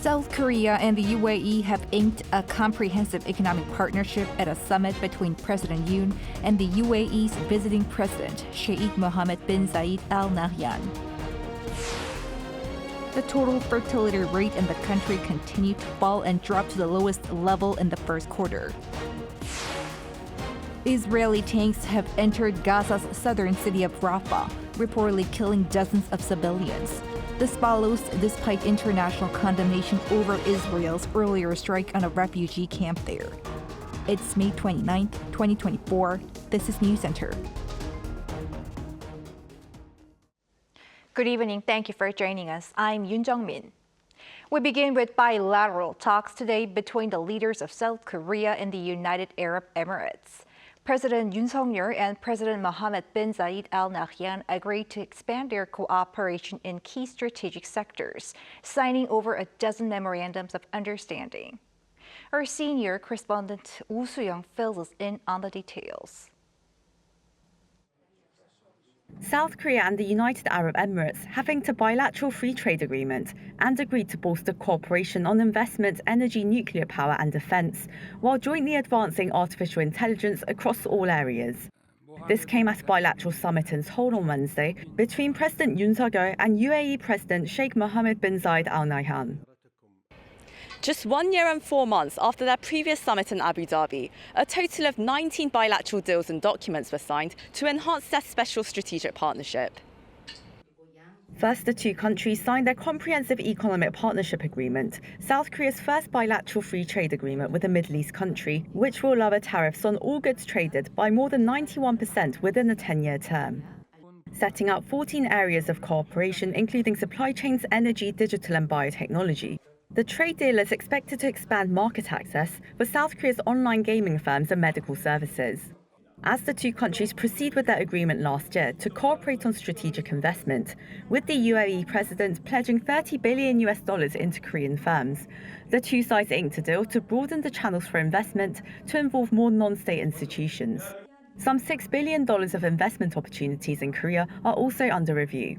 South Korea and the UAE have inked a comprehensive economic partnership at a summit between President Yoon and the UAE's visiting president, Sheikh Mohammed bin Zayed Al Nahyan. The total fertility rate in the country continued to fall and dropped to the lowest level in the first quarter. Israeli tanks have entered Gaza's southern city of Rafah, reportedly killing dozens of civilians. This follows despite international condemnation over Israel's earlier strike on a refugee camp there. It's May 29, 2024. This is Newscenter. Good evening. Thank you for joining us. I'm Yoon Jung-min. We begin with bilateral talks today between the leaders of South Korea and the United Arab Emirates. President Yoon and President Mohammed bin Zayed Al Nahyan agreed to expand their cooperation in key strategic sectors, signing over a dozen memorandums of understanding. Our senior correspondent Woo Soo-young fills us in on the details. South Korea and the United Arab Emirates have inked a bilateral free trade agreement and agreed to bolster cooperation on investment, energy, nuclear power and defense, while jointly advancing artificial intelligence across all areas. This came at a bilateral summit in Seoul on Wednesday between President Yoon and UAE President Sheikh Mohammed bin Zayed Al Nahyan. Just 1 year and 4 months after their previous summit in Abu Dhabi, a total of 19 bilateral deals and documents were signed to enhance their special strategic partnership. First, the two countries signed their comprehensive economic partnership agreement, South Korea's first bilateral free trade agreement with a Middle East country, which will lower tariffs on all goods traded by more than 91% within a 10-year term. Setting out 14 areas of cooperation, including supply chains, energy, digital and biotechnology. The trade deal is expected to expand market access for South Korea's online gaming firms and medical services. As the two countries proceed with their agreement last year to cooperate on strategic investment, with the UAE President pledging $30 billion into Korean firms, the two sides inked a deal to broaden the channels for investment to involve more non-state institutions. Some $6 billion of investment opportunities in Korea are also under review.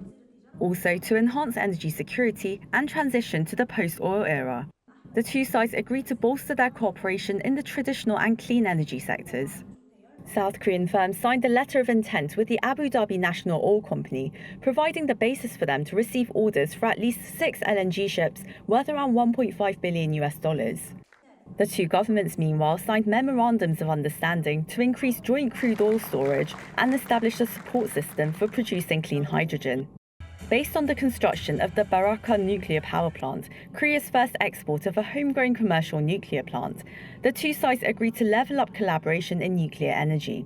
Also, to enhance energy security and transition to the post-oil era. The two sides agreed to bolster their cooperation in the traditional and clean energy sectors. South Korean firms signed a letter of intent with the Abu Dhabi National Oil Company, providing the basis for them to receive orders for at least 6 LNG ships worth around $1.5 billion. The two governments, meanwhile, signed memorandums of understanding to increase joint crude oil storage and establish a support system for producing clean hydrogen. Based on the construction of the barrage nuclear power plant, Korea's first export of a homegrown commercial nuclear plant, the two sides agreed to level up collaboration in nuclear energy.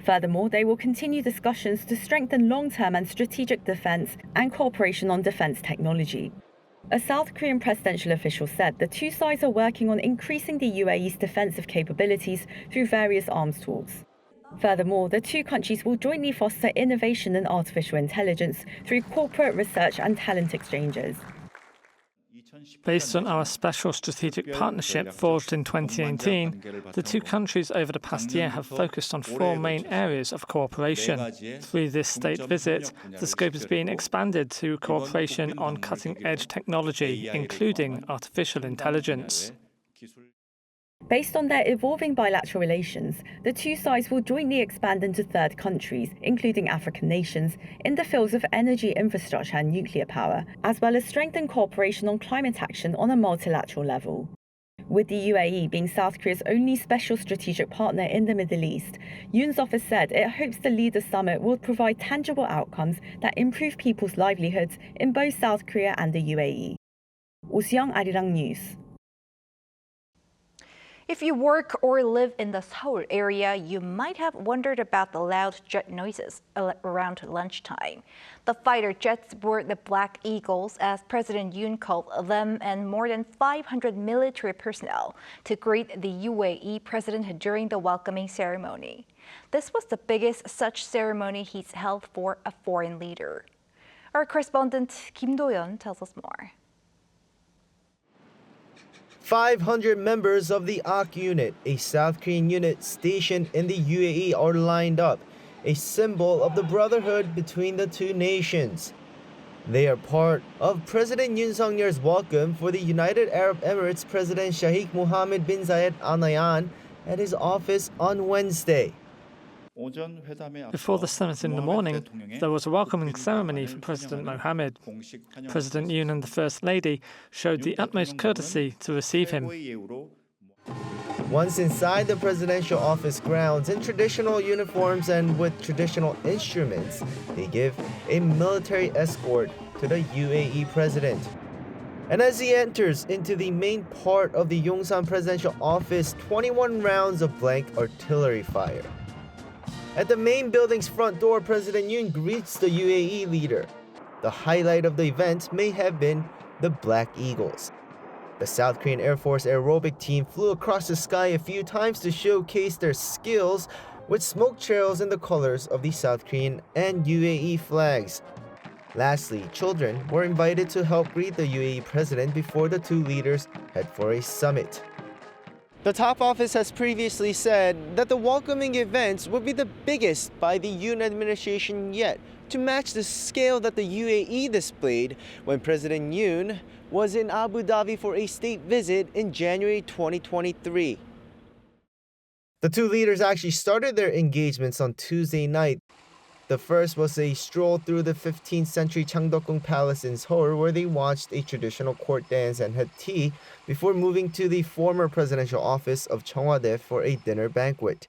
Furthermore, they will continue discussions to strengthen long-term and strategic defense and cooperation on defense technology. A South Korean presidential official said the two sides are working on increasing the UAE's defensive capabilities through various arms talks. Furthermore, the two countries will jointly foster innovation in artificial intelligence through corporate research and talent exchanges. Based on our special strategic partnership forged in 2018, the two countries over the past year have focused on 4 main areas of cooperation. Through this state visit, the scope is being expanded to cooperation on cutting-edge technology, including artificial intelligence. Based on their evolving bilateral relations, the two sides will jointly expand into third countries, including African nations, in the fields of energy infrastructure and nuclear power, as well as strengthen cooperation on climate action on a multilateral level. With the UAE being South Korea's only special strategic partner in the Middle East, Yoon's office said it hopes the Leaders' Summit will provide tangible outcomes that improve people's livelihoods in both South Korea and the UAE. Woo Soo-young, Arirang News. If you work or live in the Seoul area, you might have wondered about the loud jet noises around lunchtime. The fighter jets were the Black Eagles, as President Yoon called them, and more than 500 military personnel to greet the UAE President during the welcoming ceremony. This was the biggest such ceremony he's held for a foreign leader. Our correspondent Kim Do-yeon tells us more. 500 members of the AK unit, a South Korean unit stationed in the UAE, are lined up, a symbol of the brotherhood between the two nations. They are part of President Yoon Suk-yeol's welcome for the United Arab Emirates President Sheikh Mohammed bin Zayed Al Nahyan at his office on Wednesday. Before the summit in the morning, there was a welcoming ceremony for President Mohammed. President Yoon and the First Lady showed the utmost courtesy to receive him. Once inside the presidential office grounds in traditional uniforms and with traditional instruments, they give a military escort to the UAE president. And as he enters into the main part of the Yongsan presidential office, 21 rounds of blank artillery fire. At the main building's front door, President Yoon greets the UAE leader. The highlight of the event may have been the Black Eagles. The South Korean Air Force aerobic team flew across the sky a few times to showcase their skills with smoke trails in the colors of the South Korean and UAE flags. Lastly, children were invited to help greet the UAE president before the two leaders head for a summit. The top office has previously said that the welcoming events would be the biggest by the Yoon administration yet, to match the scale that the UAE displayed when President Yoon was in Abu Dhabi for a state visit in January 2023. The two leaders actually started their engagements on Tuesday night. The first was a stroll through the 15th century Changdeokgung Palace in Seoul, where they watched a traditional court dance and had tea before moving to the former presidential office of Cheongwade for a dinner banquet.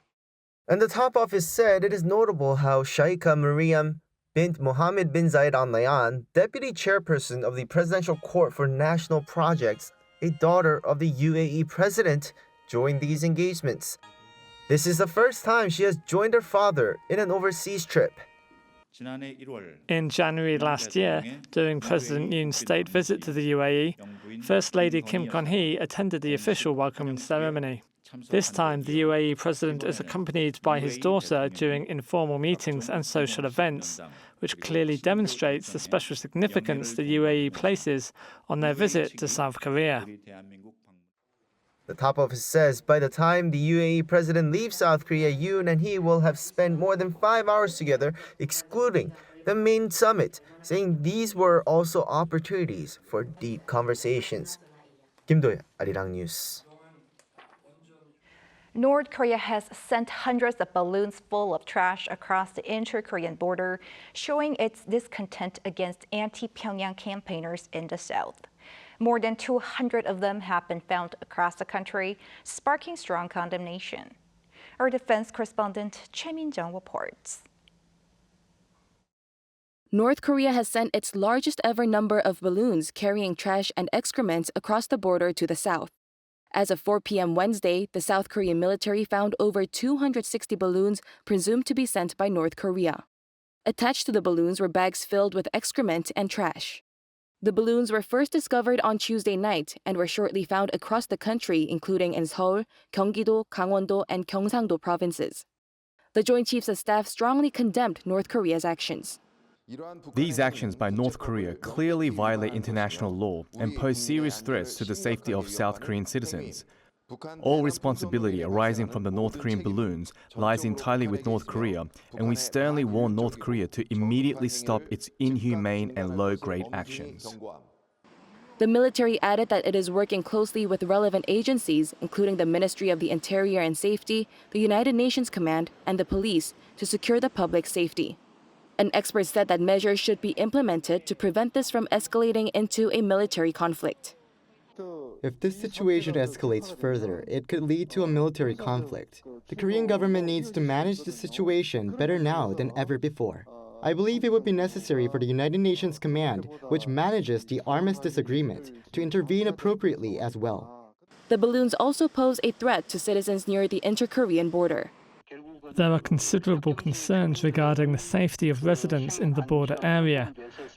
And the top office said it is notable how Sheikha Mariam bint Mohammed bin Zayed Al Nahyan, deputy chairperson of the Presidential Court for National Projects, a daughter of the UAE president, joined these engagements. This is the first time she has joined her father in an overseas trip. In January last year, during President Yoon's state visit to the UAE, First Lady Kim Kwon-hee attended the official welcoming ceremony. This time, the UAE president is accompanied by his daughter during informal meetings and social events, which clearly demonstrates the special significance the UAE places on their visit to South Korea. The top office says by the time the UAE president leaves South Korea, Yoon and he will have spent more than 5 hours together, excluding the main summit, saying these were also opportunities for deep conversations. Kim Do-yeon, Arirang News. North Korea has sent hundreds of balloons full of trash across the inter-Korean border, showing its discontent against anti-Pyongyang campaigners in the south. More than 200 of them have been found across the country, sparking strong condemnation. Our defense correspondent Choi Min-jung reports. North Korea has sent its largest ever number of balloons carrying trash and excrement across the border to the south. As of 4 p.m. Wednesday, the South Korean military found over 260 balloons presumed to be sent by North Korea. Attached to the balloons were bags filled with excrement and trash. The balloons were first discovered on Tuesday night and were shortly found across the country, including in Seoul, Gyeonggi-do, Gangwon-do, and Gyeongsang-do provinces. The Joint Chiefs of Staff strongly condemned North Korea's actions. These actions by North Korea clearly violate international law and pose serious threats to the safety of South Korean citizens. All responsibility arising from the North Korean balloons lies entirely with North Korea, and we sternly warn North Korea to immediately stop its inhumane and low-grade actions. The military added that it is working closely with relevant agencies, including the Ministry of the Interior and Safety, the United Nations Command, and the police, to secure the public's safety. An expert said that measures should be implemented to prevent this from escalating into a military conflict. If this situation escalates further, it could lead to a military conflict. The Korean government needs to manage the situation better now than ever before. I believe it would be necessary for the United Nations Command, which manages the armistice agreement, to intervene appropriately as well. The balloons also pose a threat to citizens near the inter-Korean border. There are considerable concerns regarding the safety of residents in the border area,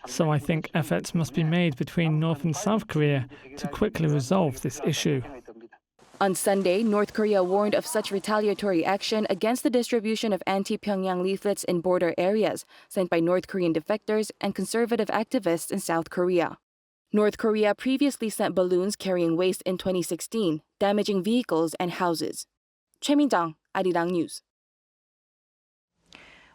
so I think efforts must be made between North and South Korea to quickly resolve this issue. On Sunday, North Korea warned of such retaliatory action against the distribution of anti-Pyongyang leaflets in border areas sent by North Korean defectors and conservative activists in South Korea. North Korea previously sent balloons carrying waste in 2016, damaging vehicles and houses. Choi Min-jung, Arirang News.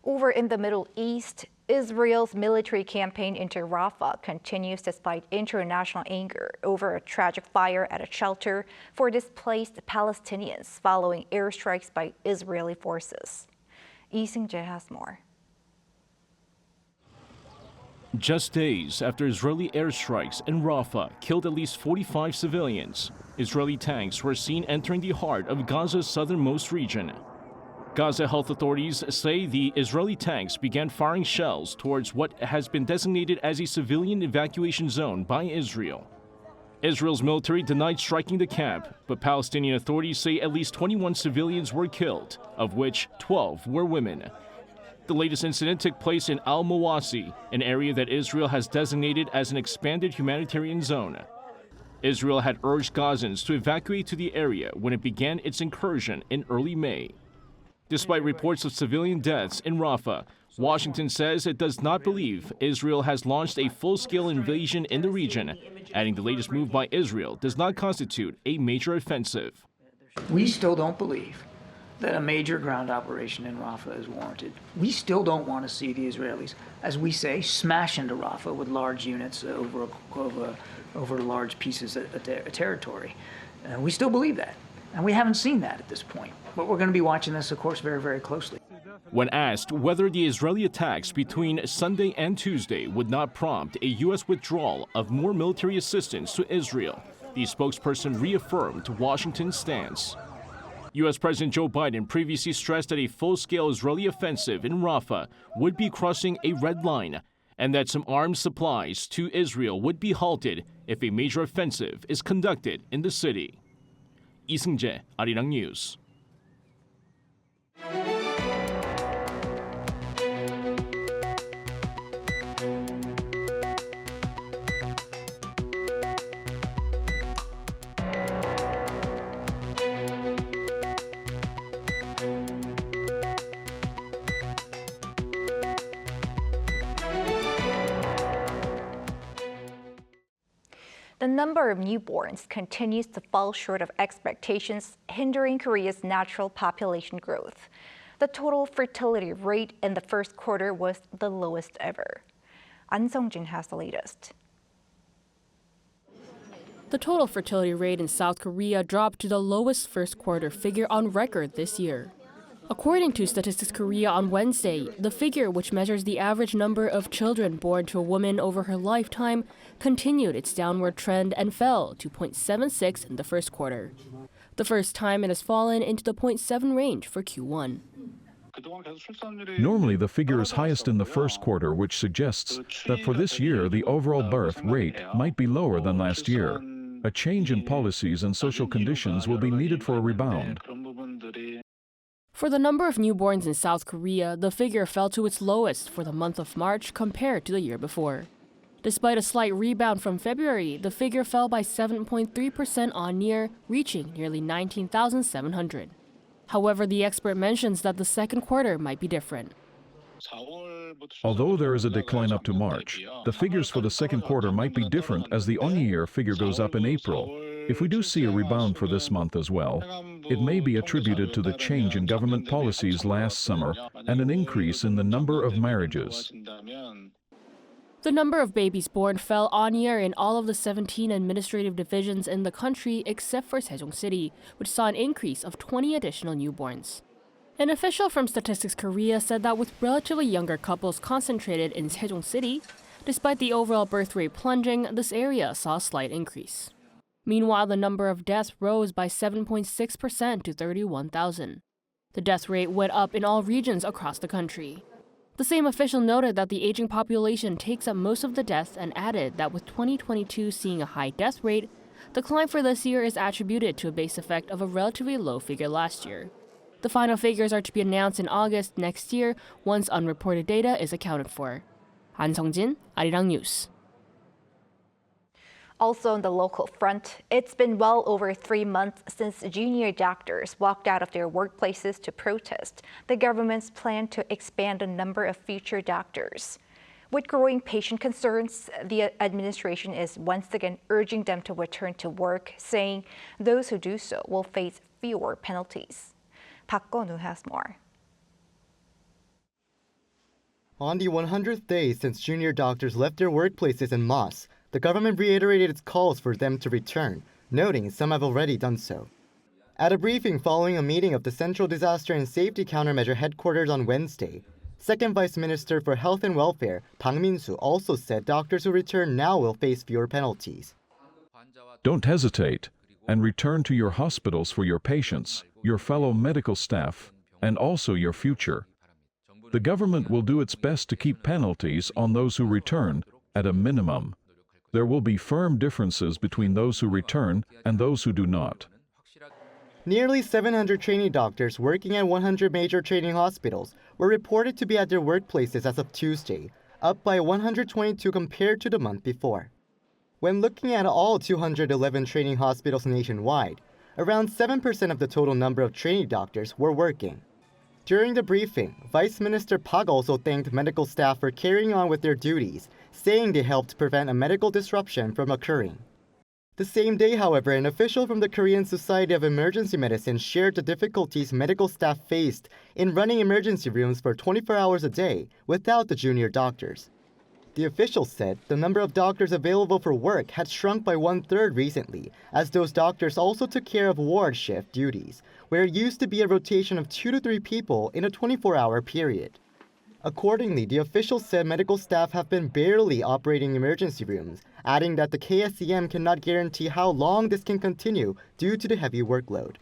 Over in the Middle East, Israel's military campaign into Rafah continues despite international anger over a tragic fire at a shelter for displaced Palestinians following airstrikes by Israeli forces. Lee Seung-jae has more. Just days after Israeli airstrikes in Rafah killed at least 45 civilians, Israeli tanks were seen entering the heart of Gaza's southernmost region. Gaza health authorities say the Israeli tanks began firing shells towards what has been designated as a civilian evacuation zone by Israel. Israel's military denied striking the camp, but Palestinian authorities say at least 21 civilians were killed, of which 12 were women. The latest incident took place in Al-Mawasi, an area that Israel has designated as an expanded humanitarian zone. Israel had urged Gazans to evacuate to the area when it began its incursion in early May. Despite reports of civilian deaths in Rafah, Washington says it does not believe Israel has launched a full-scale invasion in the region, adding the latest move by Israel does not constitute a major offensive. We still don't believe that a major ground operation in Rafah is warranted. We still don't want to see the Israelis, as we say, smash into Rafah with large units over large pieces of territory. We still believe that, and we haven't seen that at this point. But we're going to be watching this, of course, very, very closely. When asked whether the Israeli attacks between Sunday and Tuesday would not prompt a U.S. withdrawal of more military assistance to Israel, the spokesperson reaffirmed Washington's stance. U.S. President Joe Biden previously stressed that a full-scale Israeli offensive in Rafah would be crossing a red line and that some arms supplies to Israel would be halted if a major offensive is conducted in the city. Lee Seung-jae, Arirang News. The number of newborns continues to fall short of expectations, hindering Korea's natural population growth. The total fertility rate in the first quarter was the lowest ever. An Sung-jin has the latest. The total fertility rate in South Korea dropped to the lowest first quarter figure on record this year. According to Statistics Korea on Wednesday, the figure, which measures the average number of children born to a woman over her lifetime, continued its downward trend and fell to 0.76 in the first quarter. The first time it has fallen into the 0.7 range for Q1. Normally, the figure is highest in the first quarter, which suggests that for this year, the overall birth rate might be lower than last year. A change in policies and social conditions will be needed for a rebound. For the number of newborns in South Korea, the figure fell to its lowest for the month of March compared to the year before. Despite a slight rebound from February, the figure fell by 7.3% on-year, reaching nearly 19,700. However, the expert mentions that the second quarter might be different. Although there is a decline up to March, the figures for the second quarter might be different as the on-year figure goes up in April. If we do see a rebound for this month as well, it may be attributed to the change in government policies last summer and an increase in the number of marriages. The number of babies born fell on-year in all of the 17 administrative divisions in the country except for Sejong City, which saw an increase of 20 additional newborns. An official from Statistics Korea said that with relatively younger couples concentrated in Sejong City, despite the overall birth rate plunging, this area saw a slight increase. Meanwhile, the number of deaths rose by 7.6% to 31,000. The death rate went up in all regions across the country. The same official noted that the aging population takes up most of the deaths and added that with 2022 seeing a high death rate, the climb for this year is attributed to a base effect of a relatively low figure last year. The final figures are to be announced in August next year once unreported data is accounted for. An Sung-jin, Arirang News. Also on the local front, it's been well over 3 months since junior doctors walked out of their workplaces to protest the government's plan to expand the number of future doctors. With growing patient concerns, the administration is once again urging them to return to work, saying those who do so will face fewer penalties. Park Go-nu has more. On the 100th day since junior doctors left their workplaces en masse, the government reiterated its calls for them to return, noting some have already done so. At a briefing following a meeting of the Central Disaster and Safety Countermeasure headquarters on Wednesday, Second Vice Minister for Health and Welfare, Bang Min-soo, also said doctors who return now will face fewer penalties. Don't hesitate and return to your hospitals for your patients, your fellow medical staff, and also your future. The government will do its best to keep penalties on those who return at a minimum. There will be firm differences between those who return and those who do not. Nearly 700 trainee doctors working at 100 major training hospitals were reported to be at their workplaces as of Tuesday, up by 122 compared to the month before. When looking at all 211 training hospitals nationwide, around 7% of the total number of trainee doctors were working. During the briefing, Vice Minister Park also thanked medical staff for carrying on with their duties, saying they helped prevent a medical disruption from occurring. The same day, however, an official from the Korean Society of Emergency Medicine shared the difficulties medical staff faced in running emergency rooms for 24 hours a day without the junior doctors. The official said the number of doctors available for work had shrunk by 1/3 recently, as those doctors also took care of ward shift duties, where it used to be a rotation of 2 to 3 people in a 24-hour period. Accordingly, the official said medical staff have been barely operating emergency rooms, adding that the KSEM cannot guarantee how long this can continue due to the heavy workload.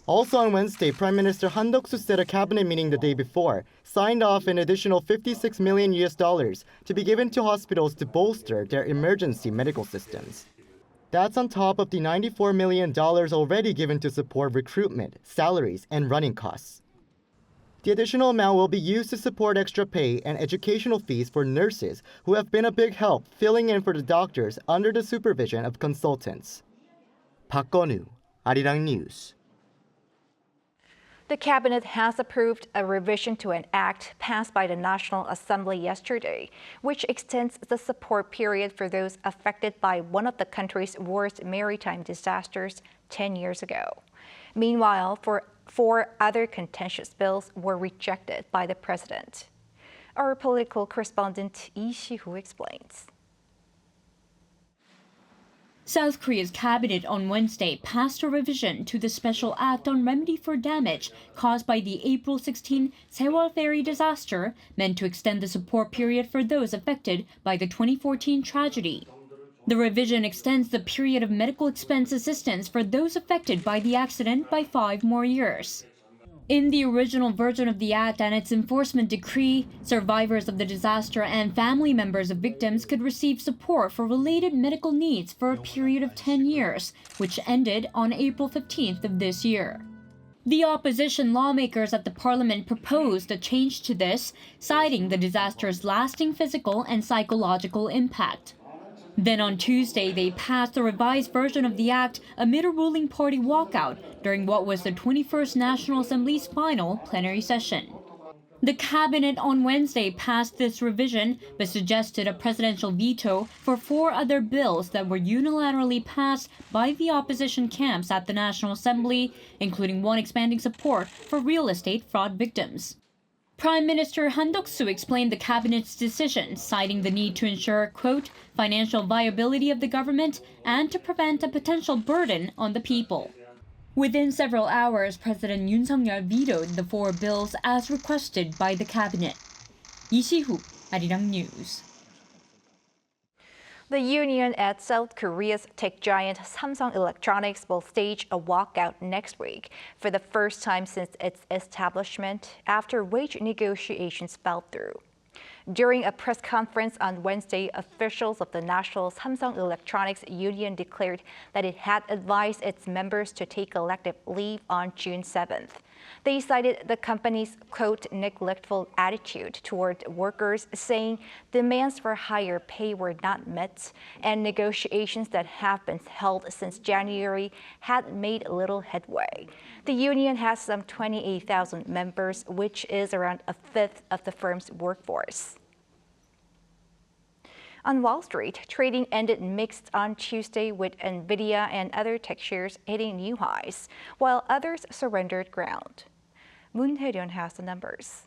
Also on Wednesday, Prime Minister Han Duck-soo said a cabinet meeting the day before signed off an additional $56 million to be given to hospitals to bolster their emergency medical systems. That's on top of the $94 million already given to support recruitment, salaries, and running costs. The additional amount will be used to support extra pay and educational fees for nurses who have been a big help filling in for the doctors under the supervision of consultants. Park Gon-woo, Arirang News. The cabinet has approved a revision to an act passed by the National Assembly yesterday, which extends the support period for those affected by one of the country's worst maritime disasters 10 years ago. Meanwhile, four other contentious bills were rejected by the president. Our political correspondent Lee Si-hoo explains. South Korea's cabinet on Wednesday passed a revision to the Special Act on Remedy for Damage caused by the April 16 Sewol Ferry Disaster, meant to extend the support period for those affected by the 2014 tragedy. The revision extends the period of medical expense assistance for those affected by the accident by 5 more years. In the original version of the act and its enforcement decree, survivors of the disaster and family members of victims could receive support for related medical needs for a period of 10 years, which ended on April 15th of this year. The opposition lawmakers at the parliament proposed a change to this, citing the disaster's lasting physical and psychological impact. Then on Tuesday, they passed the revised version of the act amid a ruling party walkout during what was the 21st National Assembly's final plenary session. The cabinet on Wednesday passed this revision, but suggested a presidential veto for 4 other bills that were unilaterally passed by the opposition camps at the National Assembly, including one expanding support for real estate fraud victims. Prime Minister Han Duck-soo explained the cabinet's decision, citing the need to ensure, quote, financial viability of the government and to prevent a potential burden on the people. Within several hours, President Yoon vetoed the 4 bills as requested by the cabinet. Lee Si-hoo, Arirang News. The union at South Korea's tech giant Samsung Electronics will stage a walkout next week for the first time since its establishment after wage negotiations fell through. During a press conference on Wednesday, officials of the National Samsung Electronics Union declared that it had advised its members to take elective leave on June 7th. They cited the company's, quote, neglectful attitude toward workers, saying demands for higher pay were not met and negotiations that have been held since January had made little headway. The union has some 28,000 members, which is around a fifth of the firm's workforce. On Wall Street, trading ended mixed on Tuesday with Nvidia and other tech shares hitting new highs, while others surrendered ground. Moon Hae-ryun has the numbers.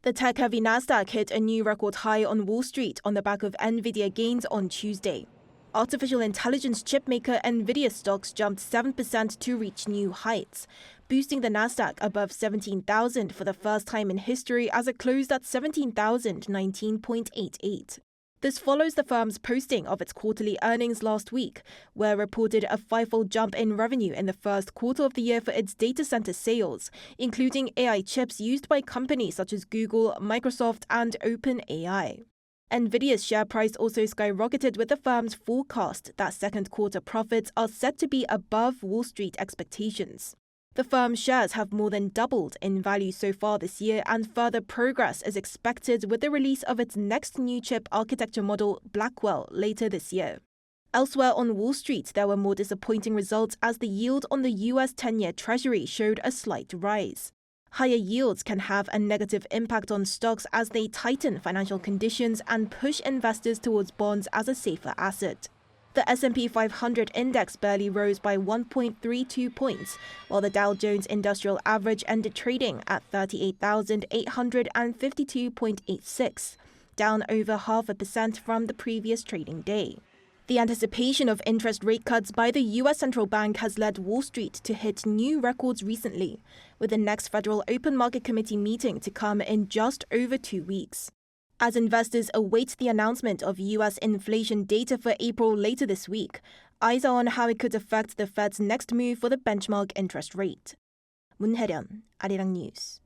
The tech-heavy Nasdaq hit a new record high on Wall Street on the back of Nvidia gains on Tuesday. Artificial intelligence chipmaker Nvidia stocks jumped 7% to reach new heights, boosting the Nasdaq above 17,000 for the first time in history as it closed at 17,019.88. This follows the firm's posting of its quarterly earnings last week, where it reported a fivefold jump in revenue in the first quarter of the year for its data center sales, including AI chips used by companies such as Google, Microsoft, and OpenAI. Nvidia's share price also skyrocketed with the firm's forecast that second quarter profits are set to be above Wall Street expectations. The firm's shares have more than doubled in value so far this year, and further progress is expected with the release of its next new chip architecture model, Blackwell, later this year. Elsewhere on Wall Street, there were more disappointing results as the yield on the US 10-year Treasury showed a slight rise. Higher yields can have a negative impact on stocks as they tighten financial conditions and push investors towards bonds as a safer asset. The S&P 500 index barely rose by 1.32 points, while the Dow Jones Industrial Average ended trading at 38,852.86, down over 0.5% from the previous trading day. The anticipation of interest rate cuts by the U.S. Central Bank has led Wall Street to hit new records recently, with the next Federal Open Market Committee meeting to come in just over 2 weeks. As investors await the announcement of U.S. inflation data for April later this week, eyes are on how it could affect the Fed's next move for the benchmark interest rate. 문혜련, Arirang News.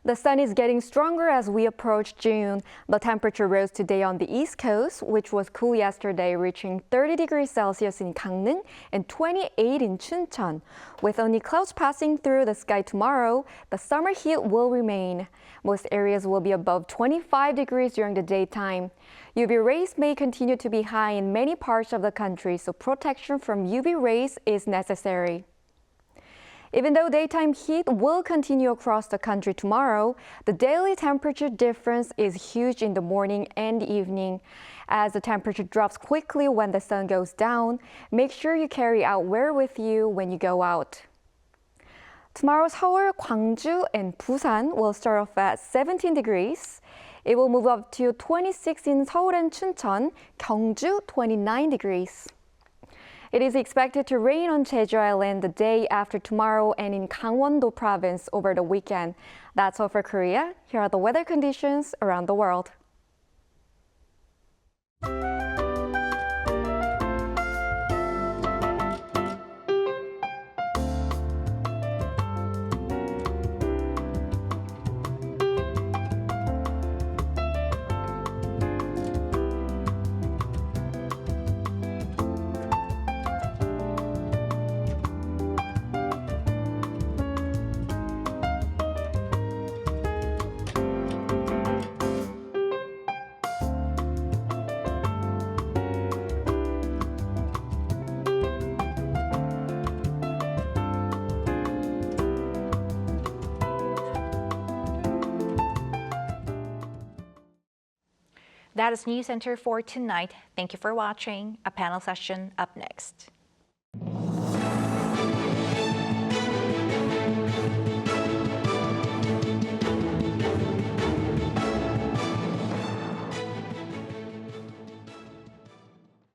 The sun is getting stronger as we approach June. The temperature rose today on the East Coast, which was cool yesterday, reaching 30 degrees Celsius in Gangneung and 28 in Chuncheon. With only clouds passing through the sky tomorrow, the summer heat will remain. Most areas will be above 25 degrees during the daytime. UV rays may continue to be high in many parts of the country, so protection from UV rays is necessary. Even though daytime heat will continue across the country tomorrow, the daily temperature difference is huge in the morning and evening. As the temperature drops quickly when the sun goes down, make sure you carry outwear with you when you go out. Tomorrow, Seoul, Gwangju, and Busan will start off at 17 degrees. It will move up to 26 in Seoul and Chuncheon, Gyeongju 29 degrees. It is expected to rain on Jeju Island the day after tomorrow and in Gangwon-do province over the weekend. That's all for Korea. Here are the weather conditions around the world. That is Newscenter for tonight. Thank you for watching. A panel session up next.